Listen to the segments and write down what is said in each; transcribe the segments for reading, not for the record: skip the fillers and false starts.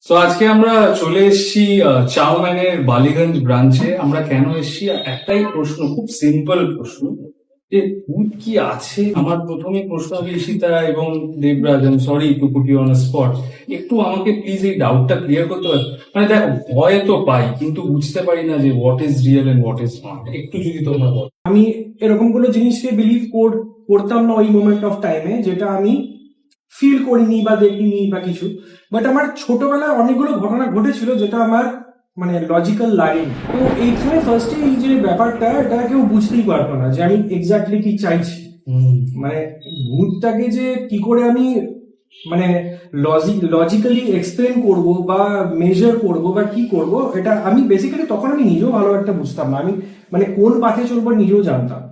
তো আজকে আমরা চলে এসেছি চাউম্যানের বালিগঞ্জ ব্রাঞ্চে। আমরা কেন এসেছি? একটাই প্রশ্ন, খুব সিম্পল প্রশ্ন, যে ভূত কি আছে? আমার প্রথমে প্রশ্ন হবে ঈশিতা এবং Debraj, sorry to put you on spot, একটু আমাকে প্লিজ এই ডাউটটা ক্লিয়ার করতে পারে। মানে দেখো, ভয় তো পাই কিন্তু বুঝতে পারি না যে what is real and what is not. একটু যদি তোমরা বলো। আমি এরকম কোনো জিনিসকে বিলিভ করতাম না ওই মোমেন্ট অফ টাইমে, যেটা আমি ফিল করিনি বা দেখিনি বা কিছু। বাট আমার ছোটবেলায় অনেকগুলো ঘটনা ঘটেছিল যেটা আমার মানে লজিক্যাল লাগেনি। তো এইখানে ফার্স্টে এই যে ব্যাপারটা, এটা কেউ বুঝতেই পারতো না যে আমি এক্স্যাক্টলি কি চাইছি। মানে ভূতটাকে যে কি করে আমি মানে লজিক্যালি এক্সপ্লেন করব বা মেজার করব বা কি করব, এটা আমি বেসিক্যালি তখন আমি নিজেও ভালো একটা বুঝতাম না। আমি মানে কোন পাথে চলবো নিজেও জানতাম।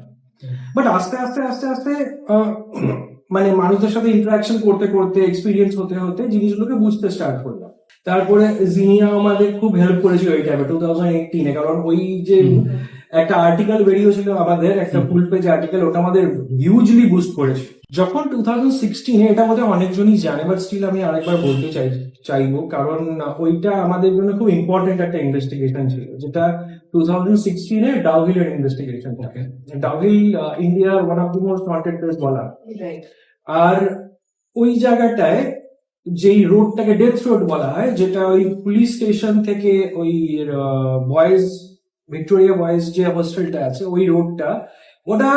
বাট আস্তে আস্তে আস্তে আস্তে মানে মানুষদের সাথে ইন্টারাকশন করতে করতে, এক্সপিরিয়েন্স হতে হতে জিনিসগুলোকে বুঝতে স্টার্ট করলাম। তারপরে জিনিয়া আমাদের খুব হেল্প করেছিল ওই টাইমে 2018-এ, কারণ ওই যে একটা আর্টিকেল বেরিয়েছিল আমাদের, একটা ফুল পেজ আর্টিকেল, ওটা আমাদের হিউজলি বুস্ট করেছে। যখন 2016-এ, এটা বোধহয় অনেকজনই জানে, বাট স্টিল আমি আরেকবার বলতে চাইবো, কারণ ওইটা আমাদের জন্য খুব ইম্পর্টেন্ট একটা ইনভেস্টিগেশন ছিল, যেটা 2016-এ ডাউহিলের ইনভেস্টিগেশন থাকে। ডাউহিল ইন্ডিয়ার one of the most wanted place বলা। আর ওই জায়গাটায় যেই রোডটাকে ডেথ রোড বলা হয়, যেটা ওই পুলিশ স্টেশন থেকে ওই বয়েজ ভিক্টোরিয়া বয়েজ যে হোস্টেলটা আছে, ওই রোডটা, ওটা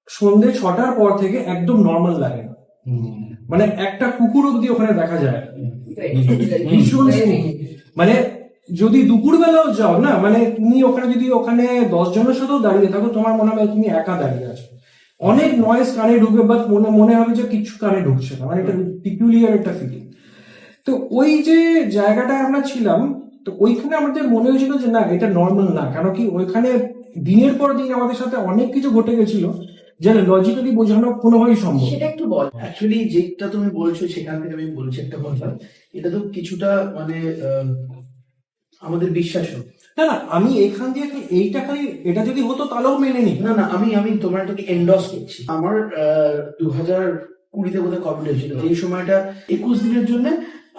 সন্ধ্যে 6টার পর থেকে একদম নর্মাল লাগে না। মানে একটা কুকুর অব্দি ওখানে দেখা যায়। ভীষণ মানে যদি দুপুরবেলাও যাও না, মানে তুমি ওখানে যদি ওখানে 10 জনের সাথেও দাঁড়িয়ে থাকো, তোমার মনে হবে তুমি একা দাঁড়িয়ে আছো। অনেক নয়েজ কানে ঢুকে, বাট মনে হবে যে কিছু কানে ঢুকছে না। মানে এটা পিকুলিয়ার একটা ফিলিং। তো ওই যে জায়গাটায় আমরা ছিলাম, তো ওইখানে আমাদের মনে হয়েছিল যে না, এটা নর্মাল না। কারণ কি, ওইখানে দিনের পর দিন আমাদের সাথে অনেক কিছু ঘটে গেছিল, যেটা লজিক্যালি বোঝানো কোনোভাবেই সম্ভব। সেটা একটু বল। অ্যাকচুয়ালি যেটা তুমি বলছো সেখান থেকে আমি বলছি একটা কথা। এটা তো কিছুটা মানে আমাদের বিশ্বাসও না না, আমি এখান দিয়ে এইটা খালি, এটা যদি হতো তাহলেও মেনে নিই। না না, আমি আমি তোমার এটাকে এন্ডর্স করছি। আমার 2020-তে বোধহয় কোভিড হয়েছিল। এই সময়টা 21 দিনের জন্য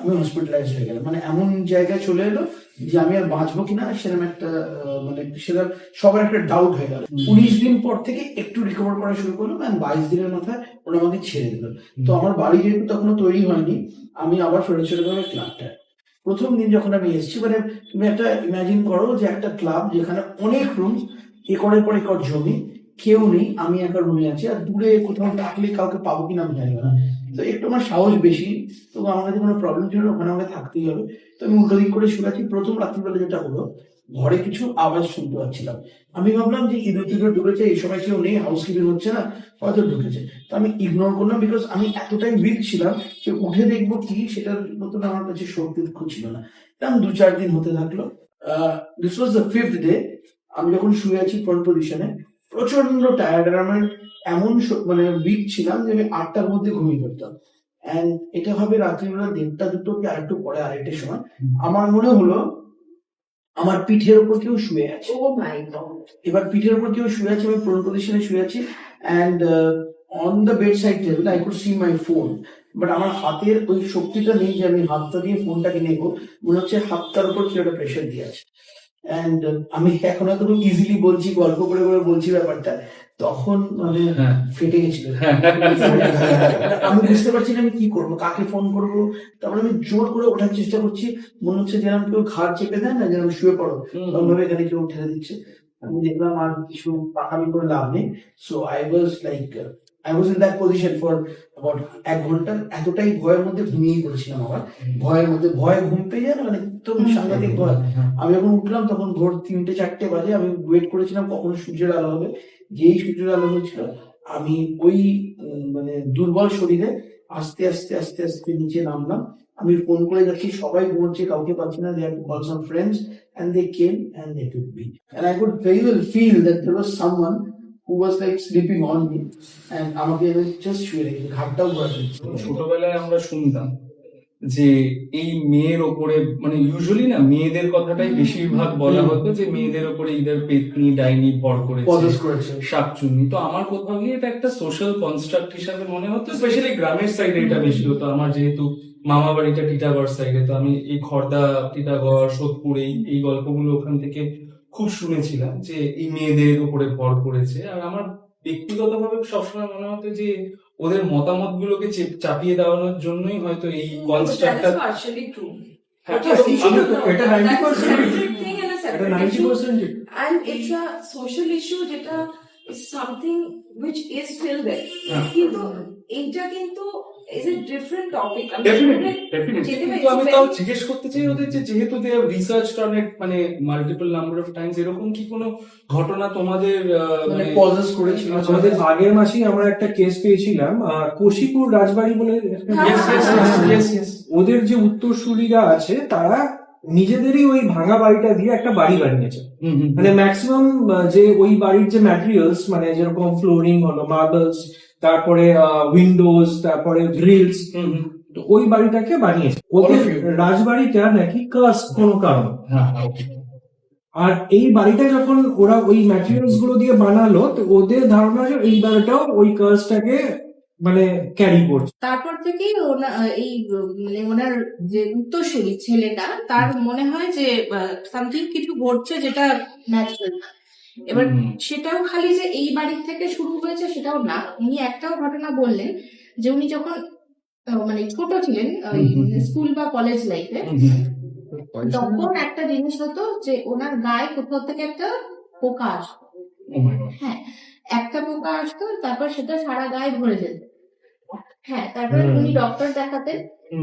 আমি হসপিটালাইজ হয়ে গেলাম। মানে এমন জায়গায় চলে এলো যে আমি আর বাঁচবো কিনা সেরকম একটা মানে সেটা সবার একটা ডাউট হয়ে গেল। 19 দিন পর থেকে একটু রিকভার করা শুরু করলাম, এন্ড 22 দিনের মাথায় ওরা আমাকে ছেড়ে দিল। তো আমার বাড়ি যেহেতু তখনো তৈরি হয়নি, আমি আবার ফেরত চলে গেলাম ক্লাবটায়। প্রথম দিন যখন আমি এসেছি, মানে তুমি একটা ইমাজিন করো যে একটা ক্লাব যেখানে অনেক রুম, একরের পর একর জমি, কেউ নেই, আমি একা রুমে আছি, আর দূরে কোথাও ডাকলে কাউকে পাবো কিনা আমি জানি না। তো একটু আমার সাহস বেশি, তো আমার কাছে কোনো প্রবলেম ছিল না, ওখানে আমাকে থাকতেই হবে। তো আমি উল্টো দিক করে শুয়ে আছি। প্রথম রাত্রিবেলা যেটা হলো, ঘরে কিছু আওয়াজ শুনতে পাচ্ছিলাম। আমি ভাবলাম যে ইঁদুর টিঁদুর ঢুকেছে, এই সময় কেউ নেই, হাউস কিপিং হচ্ছে না, হয়তো ঢুকেছে। তো আমি ইগনোর করলাম, বিকজ আমি এতটাই উইক ছিলাম যে উঠে দেখবো কি, সেটার মতন আমার কাছে শক্তি ছিল না। এরকম 2-4 দিন হতে থাকলো। This was the 5th day. আমি যখন শুয়ে আছি ফ্রন্ট পজিশনে, প্রচন্ড টায়ার্ড, আর আমার এমন মানে উইক ছিলাম যে আমি 8টার মধ্যে ঘুমিয়ে পড়তাম। এন্ড এটা হবে রাত্রিবেলা 1:30-2টো কি আরেকটু পরে, আড়াইটের সময়। আমার মনে হলো আমার পিঠের উপর কেউ শুয়ে আছে। ও মাই গড! এবার পিঠের উপর কেউ শুয়ে আছে, আমি প্রোন পজিশনে শুয়ে আছি, and on the bed side table I could see my phone. But আমার হাতের ওই শক্তিটা নেই যে আমি হাতটা দিয়ে ফোনটাকে নেবো। মনে হচ্ছে হাতটার উপর কেউ একটা প্রেশার দিয়ে আছে। অ্যান্ড আমি এখন হয়তো খুব ইজিলি বলছি, গল্প করে করে বলছি ব্যাপারটা, তখন মানে ফেটে গেছিল। আমি বুঝতে পারছি না আমি কি করবো, কাকে ফোন করবো। তারপরে আমি জোর করে ওঠার চেষ্টা করছি, মনে হচ্ছে যেন কেউ ঘাড় চেপে দেয় না, যেন শুয়ে পড়ো, তবে এখানে কেউ ঠেলে দিচ্ছে। আমি দেখলাম আর কিছু পাকামি করে লাভ নেই। So I was in that position for about 1 ঘন্টা। এতটাই ভয়ের মধ্যে ঘুমিয়ে পড়েছিলাম। আবার ভয়ের মধ্যে ভয়ে ঘুম পেয়ে যায় না, মানে একদম সাংঘাতিক ভয়। আমি যখন উঠলাম তখন ভোর 3-4টে বাজে। আমি ওয়েট করেছিলাম কখন সূর্যের আলো হবে। যেই সূর্যের আলো হয়েছিল, আমি ওই মানে দুর্বল শরীরে আস্তে আস্তে আস্তে আস্তে নিচে নামলাম। আমি ফোন করে যাচ্ছি, সবাই ঘুমোচ্ছে, কাউকে পাচ্ছি না। They had to call some friends and they came and they took me. And I could very well feel that there was someone who was like sleeping on me, and আমাকে just শুয়ে রেখেছে, ঘাটটাও ঘোরাতে দিচ্ছে। ছোটবেলায় আমরা শুনতাম যে এই মেয়ের ওপরে, মানে ইউজুয়ালি না, মেয়েদের কথাটাই বেশিরভাগ বলা হতো, যে মেয়েদের ওপরে ইদার পেতনি ডাইনি ভর Possess করেছে, করেছে। শাকচুন্নি। তো আমার কোথাও গিয়ে এটা একটা সোশ্যাল কনস্ট্রাক্ট হিসাবে মনে হতো, স্পেশালি গ্রামের সাইডে এটা বেশি হতো। আমার যেহেতু মামা বাড়িটা টিটাগড় সাইডে, তো আমি এই খড়দা, টিটাগড়, সোদপুর এই গল্পগুলো ওখান থেকে খুব শুনেছিলাম যে এই মেয়েদের উপরে ভর করেছে। আর আমার ব্যক্তিগতভাবে সবসময় মনে হতো যে ওদের মতামত গুলোকে চাপিয়ে দেওয়ানোর জন্যই হয়তো এই কনস্ট্রাক্টটা। That is partially true. হ্যাঁ, এটা 90% That's a separate thing and a এটা separate issue. 90% And it's a social issue যেটা is something which is still there. হ্যাঁ। কিন্তু এইটা কিন্তু is a different topic. Definitely যেটা কিন্তু আমি তাও expect- জিজ্ঞেস করতে চাই ওদের যে যেহেতু they have researched on it মানে মাল্টিপল নাম্বার অফ টাইমস, এরকম কি কোনো ঘটনা তোমাদের মানে পজেস করেছিল আমাদের আগের মাসেই আমরা একটা কেস পেয়েছিলাম কোশিপুর রাজবাড়ি বলে Yes. ওদের যে উত্তরসূরিরা আছে তারা নিজেদেরই ওই ভাঙা বাড়িটা দিয়ে একটা বাড়ি বানিয়েছে। মানে ম্যাক্সিমাম যে ওই বাড়ির যে ম্যাটেরিয়ালস মানে যেরকম ফ্লোরিং হলো, মার্বেলস, তারপরে উইন্ডোজ, তারপরে গ্রিলস, তো ওই বাড়িটাকে বানিয়েছে। ওদের রাজবাড়িটা নাকি কার্স কোনো কারণ। আর এই বাড়িটা যখন ওরা ওই ম্যাটেরিয়ালস গুলো দিয়ে বানালো, তো ওদের ধারণা যে এই বাড়িটাও ওই কার্সটাকে মানে ক্যারি করছে। তারপর থেকেই এই মানে ওনার যে উত্তরসূরি ছেলেটা তার মনে হয় যে সামথিং কিছু ঘটছে যেটা ন্যাচারাল। এবার সেটাও খালি যে এই বাড়ির থেকে শুরু হয়েছে সেটাও না, উনি একটাও ঘটনা বললেন যে উনি যখন মানে ছোট ছিলেন স্কুল বা কলেজ লাইফে, তখন একটা জিনিস হতো যে ওনার গায়ে কোথাও থেকে একটা পোকা আসতো। হ্যাঁ, একটা পোকা আসতো, তারপর সেটা সারা গায়ে ভরে যেত। হ্যাঁ, তারপরে উনি ডক্টর দেখাতেন,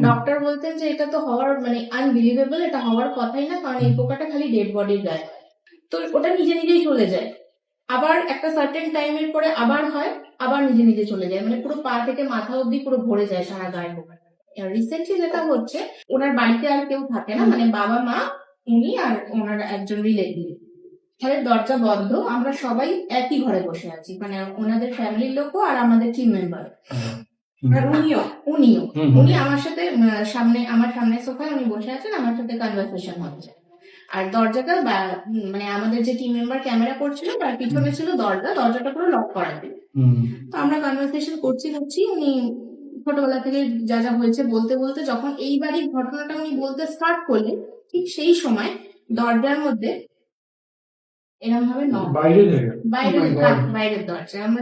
ডক্টর বলতেন যে এটা তো হওয়ার মানে আনবিলিভেবল, এটা হওয়ার কথাই না, কারণ এই পোকাটা খালি ডেড বডির গায়ে হয়। তো ওটা নিজে নিজেই চলে যায়, আবার একটা সার্টেন টাইমের পরে আবার হয়, আবার নিজে নিজে চলে যায়, মানে পুরো পা থেকে মাথা অব্দি পুরো ভরে যায় সারা গায়ে পোকাটা। রিসেন্টলি যেটা হচ্ছে, ওনার বাড়িতে আর কেউ থাকে না, মানে বাবা মা, উনি আর ওনার একজন রিলেটিভ। ঘরের দরজা বন্ধ, আমরা সবাই একই ঘরে বসে আছি, মানে ওনাদের ফ্যামিলির লোকও আর আমাদের টিম মেম্বার। আর উনি আমার সাথে আমার সামনে সোফায় উনি বসে আছেন, আমার সাথে কনভারসেশন হচ্ছে। আর দরজাটা মানে আমাদের যে টিম মেম্বার ক্যামেরা করছিল তার পিছনে ছিল দরজাটা পুরো লক করা ছিল। তো আমরা কনভারসেশন করছি, উনি ছোটবেলা থেকে যা যা হয়েছে বলতে বলতে যখন এই বাড়ির ঘটনাটা উনি বলতে স্টার্ট করলেন, ঠিক সেই সময় দরজার মধ্যে এরকম ভাবে বাইরের দরজা, আমরা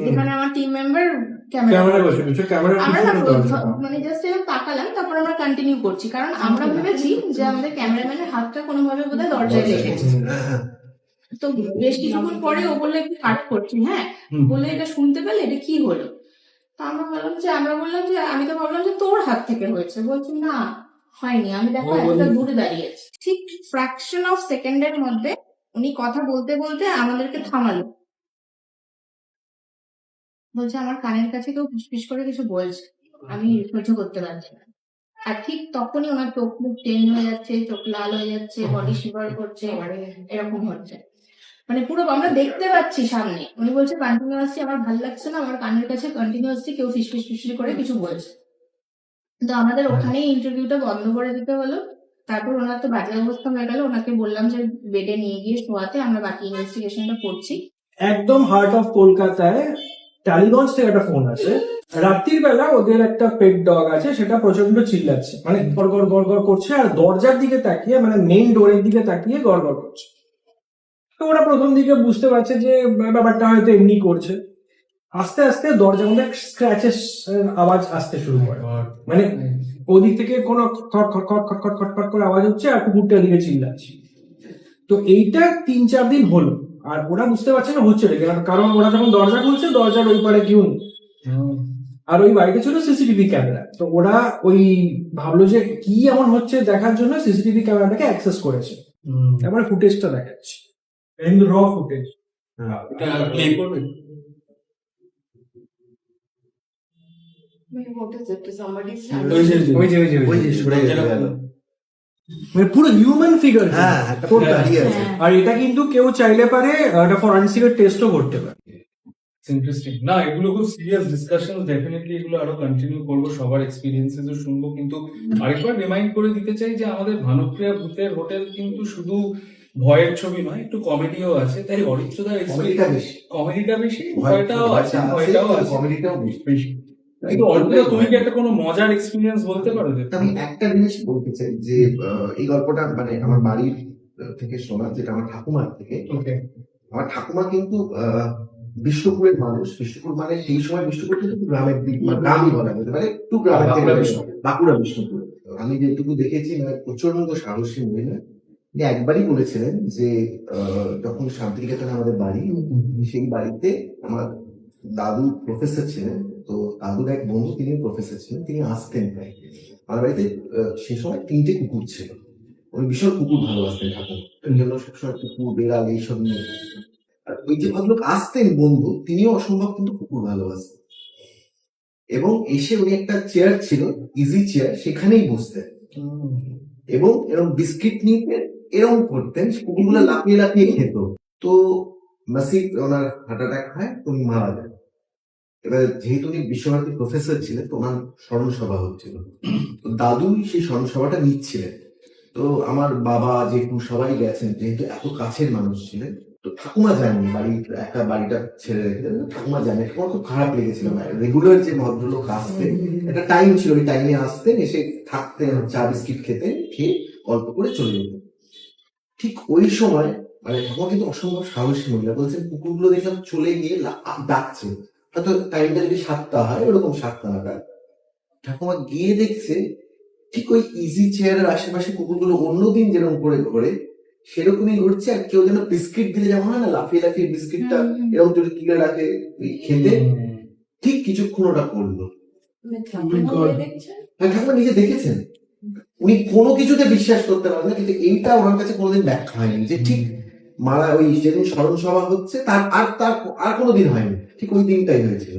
যেখানে আমার টিম মেম্বার আমরা মানে জাস্ট এরকম তাকালাম, তারপর আমরা কন্টিনিউ করছি, কারণ আমরা ভেবেছি যে আমাদের ক্যামেরাম্যানের হাতটা কোনোভাবে বোধহয় দরজায় লেগেছে। তো বেশ কিছুক্ষণ পরে ও বললো একটু কাট করছি, হ্যাঁ, বলে এটা শুনতে পেলে এটা কি হলো? তো আমরা বললাম যে আমি তো ভাবলাম যে তোর হাত থেকে হয়েছে। বলছি না, হয়নি, আমি দেখো একটা দূরে দাঁড়িয়ে আছি। ঠিক ফ্র্যাকশন অফ সেকেন্ডের মধ্যে উনি কথা বলতে বলতে আমাদেরকে থামালো, বলছে আমার কানের কাছে কেউ ফিসফিস করে কিছু বলছে, আমি সহ্য করতে পারছি না। আর ঠিক তখনই ওনার চোখ মুখ চেঞ্জ হয়ে যাচ্ছে, চোখ লাল হয়ে যাচ্ছে, বডি শিভার করছে, এরকম হচ্ছে, মানে পুরো আমরা দেখতে পাচ্ছি সামনে। উনি বলছে কন্টিনিউয়াসলি আমার ভালো লাগছে না, আমার কানের কাছে কন্টিনিউয়াসলি কেউ ফিসফিস করে কিছু বলছে। তো আমাদের ওখানেই ইন্টারভিউটা বন্ধ করে দিতে হলো। তারপর ওনার তো বাজে অবস্থা হয়ে গেল, ওনাকে বললাম যে বেডে নিয়ে গিয়ে শোয়াতে, আমরা বাকি ইনভেস্টিগেশনটা করছি। একদম হার্ট অফ কলকাতায় টালিগঞ্জ থেকে একটা ফোন আছে, রাত্রির বেলা ওদের একটা পেট ডগ আছে, সেটা প্রচন্ড চিল্লাচ্ছে, মানে গড় গড় করছে, আর দরজার দিকে তাকিয়ে মানে মেইন ডোরের দিকে তাকিয়ে গড় করছে। তো ওরা প্রথম দিকে বুঝতে পারছে যে ব্যাপারটা হয়তো এমনি করছে। আস্তে আস্তে দরজার মধ্যে স্ক্র্যাচেস আওয়াজ আসতে শুরু করে, মানে ওদিক থেকে কোনো খট খট খট খট খট খট খট করে আওয়াজ হচ্ছে, আর কুকুরটার দিকে চিল্লাচ্ছে। তো এইটা 3-4 দিন হলো, আর ওরা বুঝতে পারছে না হচ্ছে রেখে, কারণ ওরা যখন দরজা খুলছে দরজার ওই পারে কেউ নেই, আর ওই বাড়িতে ছিল সিসিটিভি ক্যামেরা। তো ওরা ওই ভাবলো যে কি এমন হচ্ছে দেখার জন্য সিসিটিভি ক্যামেরাটাকে অ্যাক্সেস করেছে। এবার ফুটেজটা দেখাচ্ছি, কিন্তু র footage. What is it? Is somebody মানে পুরো হিউম্যান ফিগার, আর এটা কিন্তু কেউ চাইলে পারে একটা ফরেনসিক টেস্টও করতে পারে। ইন্টারেস্টিং না, এগুলো খুব সিরিয়াস ডিসকাশন, ডেফিনেটলি এগুলো আরো কন্টিনিউ করবো, সবার এক্সপিরিয়েন্সেসও শুনবো। কিন্তু আরেকবার রিমাইন্ড করে দিতে চাই যে আমাদের ভানুপ্রিয়া ভূতের হোটেল কিন্তু শুধু ভয়ের ছবি নয়, একটু কমেডিও আছে। তাই অরিত্রদার কমেডিটা বেশি, ভয়টাও আছে, ভয়টাও আছে, কমেডিটাও বেশি। কিন্তু অল্পিতা তুমি কি একটা কোনো মজার এক্সপিরিয়েন্স বলতে পারো যে আমি একটা জিনিস বলতে চাই যে এই গল্পটা মানে আমার বাড়ির থেকে শোনা, যেটা আমার ঠাকুমার থেকে। আমার ঠাকুমা কিন্তু বিষ্ণুপুরের মানুষ। বিষ্ণুপুর মানে সেই সময় বিষ্ণুপুর কিন্তু একটু গ্রামের দিক, মানে গ্রামই বলা যেতে পারে, একটু গ্রামের থেকে বাঁকুড়া বিষ্ণুপুর। আমি যেটুকু দেখেছি মানে প্রচন্ড সাহসী মহিলা। তিনি একবারই বলেছিলেন যে যখন শান্তিনিকেতনে আমাদের বাড়ি, সেই বাড়িতে আমার দাদু প্রফেসর ছিলেন, তো দাদুর এক বন্ধু তিনি প্রফেসর ছিলেন, তিনি আসতেন প্রায় আমার বাড়িতে। সে সময় 3টে কুকুর ছিল, উনি ভীষণ কুকুর ভালোবাসতেন ঠাকুর, এই জন্য সবসময় কুকুর বেড়াল এইসব নিয়ে। আর ওই যে ভদ্রলোক আসতেন বন্ধু, তিনিও অসম্ভব কিন্তু কুকুর ভালোবাসতেন। এবং এসে উনি একটা চেয়ার ছিল, ইজি চেয়ার, সেখানেই বসতেন এবং এরকম বিস্কিট নিয়ে এরকম করতেন, কুকুরগুলো লাফিয়ে লাফিয়ে খেত। তো নাসিব ওনার হার্ট অ্যাটাক হয়, উনি মারা যান। এবার যেহেতু উনি বিশ্বভারতী প্রফেসর ছিলেন, তো ওনার স্মরণসভা হচ্ছিল, তো দাদু সেই স্মরণসভাটা নিচ্ছিলেন। তো আমার বাবা জেঠু সবাই গেছেন, যেহেতু এত কাছের মানুষ ছিলেন। তো ঠাকুমা যাননি, বাড়িটা ছেড়ে রেখে দেন, ঠাকুমা জানেন। আমার খুব খারাপ লেগেছিল, রেগুলার যে ভদ্রলোক আসতেন, একটা টাইম ছিল, ওই টাইমে আসতেন, এসে থাকতেন, চা বিস্কিট খেতেন, খেয়ে গল্প করে চলে যেতেন। ঠিক ওই সময় মানে ঠাকুমা কিন্তু অসম্ভব সাহসী মহিলা, বলছেন কুকুরগুলো দেখলাম চলে গিয়ে ডাকছে, হয়তো টাইমটা যদি 7টা হয়, ওরকম 7টা নাগাদ ঠাকুমা গিয়ে দেখছে ঠিক ওই ইজি চেয়ারের আশেপাশে কুকুরগুলো অন্যদিন যেরকম করে ঘোরে সেরকমই ঘুরছে। আর কেউ যেন বিস্কিট দিলে যেমন হয় না, লাফিয়ে লাফিয়ে বিস্কিটটা এরকম যদি তুলে রাখে খেতে, ঠিক কিছুক্ষণ ওটা করলো। ঠাকুমা নিজে দেখেছেন, উনি কোনো কিছুতে বিশ্বাস করতে পারেন না, কিন্তু এইটা ওনার কাছে কোনোদিন ব্যাখ্যা হয়নি যে ঠিক মারা ওই যেদিন স্মরণ সভা হচ্ছে তার আর কোনোদিন হয়নি, ঠিক ওই দিনটাই হয়েছিল,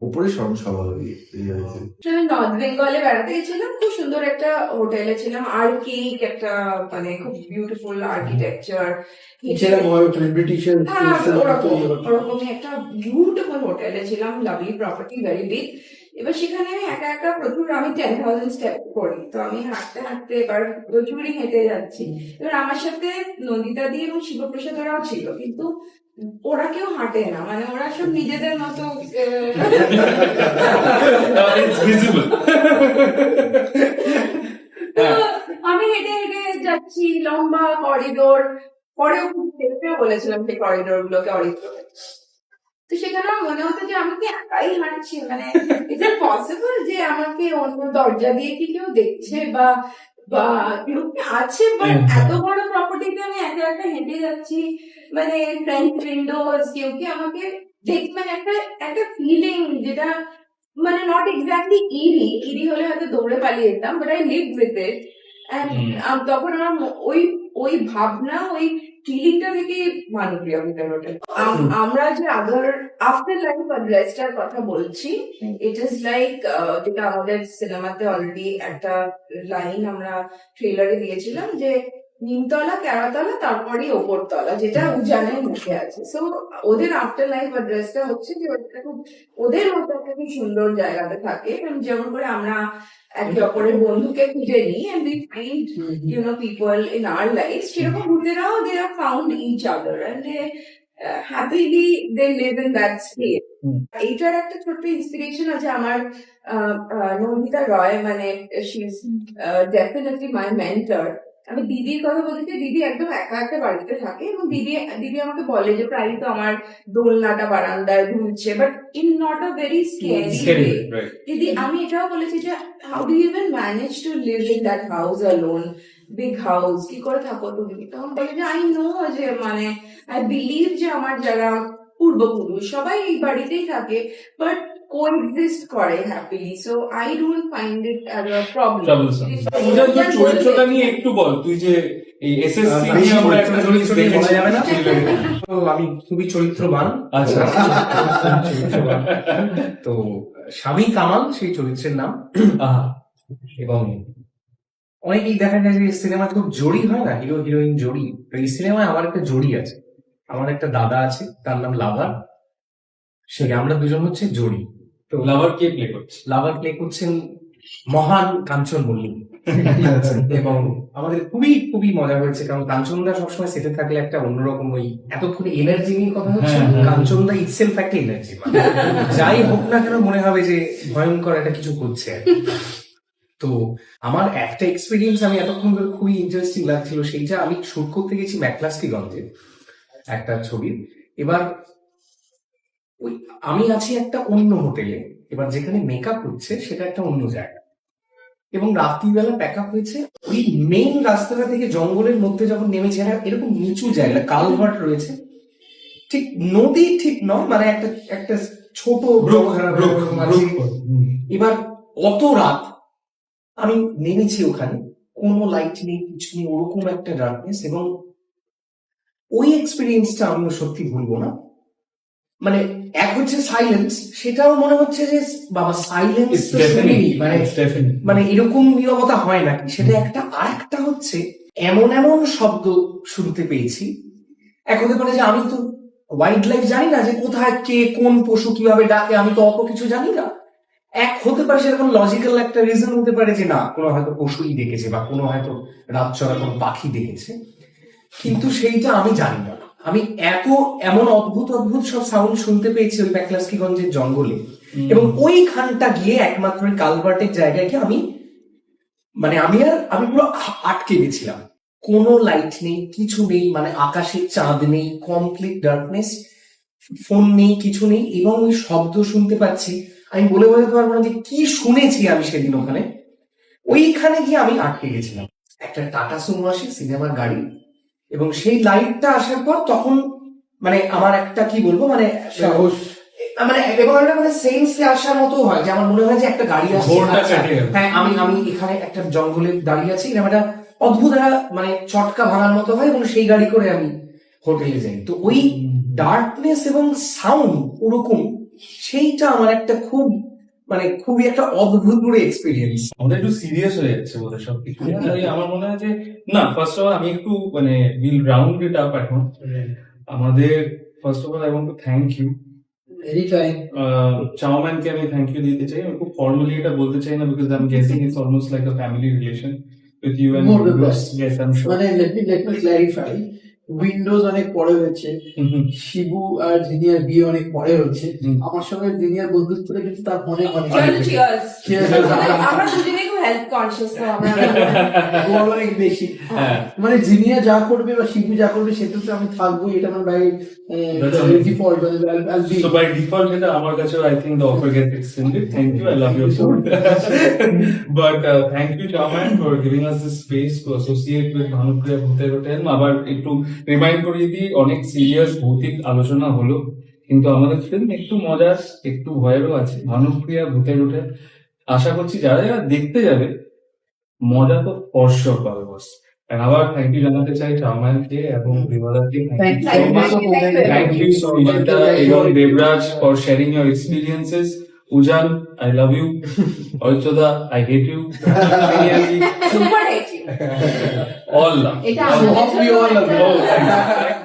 উপরে স্মরণ সভা হয়েছে। আমি নর্থ বেঙ্গলে বেড়াতে গেছিলাম, খুব সুন্দর একটা হোটেলে ছিলাম, আর্কিক একটা মানে খুব বিউটিফুল আর্কিটেকচার, ওরকমই একটা বিউটিফুল হোটেলে ছিলাম, লাভলি প্রপার্টি, ভেরি বিগ। এবার সেখানে আমি একা একা প্রচুর, আমি 10,000 স্টেপ করি, তো আমি হাঁটতে হাঁটতে এবার প্রচুরই হেঁটে যাচ্ছি। এবার আমার সাথে নন্দিতা দি এবং শিবপ্রসাদ ওরাও ছিল, কিন্তু ওরা কেউ হাঁটে না, মানে ওরা সব নিজেদের মতো আমি হেঁটে হেঁটে যাচ্ছি, লম্বা করিডোর, পরেও খুব হেঁটেও বলেছিলাম সেই করিডোর গুলোকে অরিত্রকে। তো সেখানে আমার মনে হতো যে আমি কি একাই হাঁটছি, মানে ইজ ইট পসিবল যে আমাকে অন্য দরজা দিয়ে কি কেউ দেখছে বা বা কেউ কি আছে, বাট এত বড় প্রপার্টিতে আমি একা একা হেঁটে যাচ্ছি, মানে ফ্রন্ট উইন্ডোজ, কেউ কি আমাকে মানে একটা ফিলিং যেটা মানে নট এক্স্যাক্টলি ইরি হলে হয়তো দৌড়ে পালিয়ে যেতাম, but I live with it. তখন আমার ওই ভাবনা, ওই ফিলিংটা থেকে মানপ্রিয় ভিতরে। আমরা যে আফটার লাইফ অ্যাড্রেসটার কথা বলছি, ইট ইজ লাইক যেটা আমাদের সিনেমাতে অলরেডি একটা লাইন আমরা ট্রেলারে দিয়েছিলাম যে নিমতলা, কেরাতলা, তারপরে ওপরতলা, যেটা উজানের মুখে আছে। সো ওদের আফটার লাইফ অ্যাড্রেসটা হচ্ছে যে ওটা খুব ওদের মতো একটা খুব সুন্দর জায়গাতে থাকে, যেমন করে আমরা একে অপরের বন্ধুকে খুঁজে নিই and we find people in our lives, সেরকম ভূতেরাও they have found each other and they happily they live in that state. এইটার একটা ছোট্ট ইন্সপিরেশন আছে আমার নন্দিতা রয়, মানে she is definitely my mentor. আমি দিদির কথা বলতে, দিদি একদম একা একটা বাড়িতে থাকে এবং দিদি আমাকে বলে যে প্রায় তো আমার দোলনাটা বারান্দায় ঘুরছে, but in not a very scary way. দিদি আমি এটাও বলেছি যে how do you even manage to live in that house alone, big house, কি করে থাকো তুমি? তখন বলে যে আই নো, যে মানে আই বিলিভ যে আমার যারা পূর্বপুরুষ সবাই এই বাড়িতেই থাকে, বাট coexist করে happily, so I don't find it as a problem. চরিত্রটা নিয়ে একটু বল, তুই যে এই এসএসসি নিয়ে আমরা একটা চরিত্র দেখেছি, যাবে না তো আমি খুবই চরিত্রবান। আচ্ছা, তো স্বামী কামাল সেই চরিত্রের নাম। এবং অনেকেই দেখা যায় যে সিনেমাতে খুব জড়ি হয় না, হিরো হিরোইন জড়ি, তো এই সিনেমায় আমার একটা জড়ি আছে। আমার একটা দাদা আছে, তার নাম লাভার, আমরা দুজন হচ্ছে জড়ি। তো লাভার কে প্লে করছে? লাভার প্লে করছেন মহান কাঞ্চন মল্লিক। এবং আমাদের খুবই খুবই মজা হয়েছে, কারণ কাঞ্চনদা সবসময় সেটে থাকলে একটা অন্যরকম ওই এতক্ষণ এনার্জি নিয়ে কথা হচ্ছে, হ্যাঁ, হ্যাঁ। কাঞ্চনদা ইটসেলফ একটা এনার্জি, যাই হোক না কেন মনে হবে যে ভয়ঙ্কর একটা কিছু করছে আর কি। তো আমার একটা এক্সপিরিয়েন্স আমি এতক্ষণ ধরে খুবই ইন্টারেস্টিং লাগছিল, সেইটা আমি শুট করতে গেছি ম্যাকক্লাস্কিগঞ্জে একটা ছবির। এবার ওই আমি আছি একটা অন্য হোটেলে, এবার যেখানে মেকআপ হচ্ছে সেটা একটা অন্য জায়গা, এবং রাত্রিবেলা প্যাক আপ হয়েছে। ওই মেইন রাস্তাটা থেকে জঙ্গলের মধ্যে যখন নেমেছে, এরকম নিচু জায়গা, কালভার্ট রয়েছে, ঠিক নদী ঠিক নয়, মানে একটা একটা ছোট মাঝি। এবার অত রাত আমি নেমেছি ওখানে, কোনো লাইট নেই, কিছু নেই, ওরকম একটা ডার্কনেস, এবং ওই এক্সপিরিয়েন্সটা আমিও সত্যি ভুলবো না। মানে এক হচ্ছে সাইলেন্স, সেটাও মনে হচ্ছে যে বাবা সাইলেন্স মানে এরকম নীরবতা হয় নাকি, সেটা একটা। আর একটা হচ্ছে এমন এমন শব্দ শুনতে পেয়েছি, এক হতে পারে যে আমি তো ওয়াইল্ড লাইফ জানি না, যে কোথায় কে কোন পশু কিভাবে ডাকে, আমি তো অত কিছু জানি না। এক হতে পারে সেরকম লজিক্যাল একটা রিজন হতে পারে যে না, কোনো হয়তো পশুই দেখেছে বা কোনো হয়তো রাত চড়া কোনো পাখি দেখেছে, কিন্তু সেইটা আমি জানি না। আমি এমন অদ্ভুত অদ্ভুত সব সাউন্ড শুনতে পেয়েছি ওই ম্যাকক্লাস্কিগঞ্জের জঙ্গলে, এবং ওইখানটা গিয়ে একমাত্র কালভার্টের জায়গায় গিয়ে আমি পুরো আটকে গেছিলাম। কোনো লাইট নেই, কিছু নেই, মানে আকাশে চাঁদ নেই, কমপ্লিট ডার্কনেস, ফোন নেই, কিছু নেই, এবং ওই শব্দ শুনতে পাচ্ছি। আমি বলে বোঝাতে পারবো না যে কি শুনেছি আমি সেদিন ওখানে। ওইখানে গিয়ে আমি আটকে গেছিলাম। একটা টাটা সুমো আসে, সিনেমার গাড়ি, এবং সেই লাইটটা আসার পর তখন মানে আমার একটা কি বলবো, মানে সাহস, মানে এবং একটা মানে সেন্সে আসার মতো হয় যে আমার মনে হয় যে একটা গাড়ি আসছে। হ্যাঁ, আমি এখানে একটা জঙ্গলে দাঁড়িয়ে আছি, এরকম একটা অদ্ভুত একটা মানে চটকা ভাঙার মতো হয়, এবং সেই গাড়ি করে আমি হোটেলে যাই। তো ওই ডার্কনেস এবং সাউন্ড ওরকম, সেইটা আমার একটা খুবই একটা অদ্ভুত বড় এক্সপিরিয়েন্স। আমাদের একটু সিরিয়াস হয়ে যাচ্ছে বোধহয় সবকিছু। আমার মনে হয় যে না, ফার্স্ট অফ অল আমি একটু মানে উইল রাউন্ড ইট আপ এখন। আমাদের first of all I want to thank you. চাওম্যানকে আমি থ্যাংক ইউ দিতে চাই। আমি খুব ফর্মালি এটা বলতে চাই না, because I am guessing it's almost like a family relation with you and More than that. Yes I am sure. মানে let me clarify, উইন্ডোজ অনেক পরে হচ্ছে, শিবু আর জিনিয়ার বিয়ে অনেক পরে হচ্ছে, আমার সঙ্গে জিনিয়ার বন্ধুত্ব কিন্তু তার অনেক অনেক চলো cheers। Cheers. আমরা দুজনেই খুব হেলথ কনসিয়াস, তো আমরা অনেক বেশি। হ্যাঁ। মানে জিনিয়া যা করবে বা শিবু যা করবে সেটাতে আমি থাকবো, এটা আমার by default. So by default, আমার কাছে I think the offer gets extended. Thank you. I love your food. But thank you, Chaman, for giving us this space to associate with Bhanupriya Bhuter Hotel. আবার একটু remind করিয়ে দিই, অনেক serious ভৌতিক আলোচনা হলো, কিন্তু আমাদের ফিল্ম একটু মজার, একটু ভয়েরও আছে। ভানুপ্রিয়া ভূতের হোটেল, আশা করছি যারা যারা দেখতে যাবে মজা তো স্পর্শ পাবে বস। আবার থ্যাংক ইউ জানাতে চাই চাউম্যানকে এবং বিমলাকে। Thank you so so much. much. Thank you so much, এবং Debraj, for sharing your experiences. Ujan, I love you. Oichoda, I hate you. Super হেটি। All love. এটা All love. আমাদের জন্য We all love you. Oh, thank you.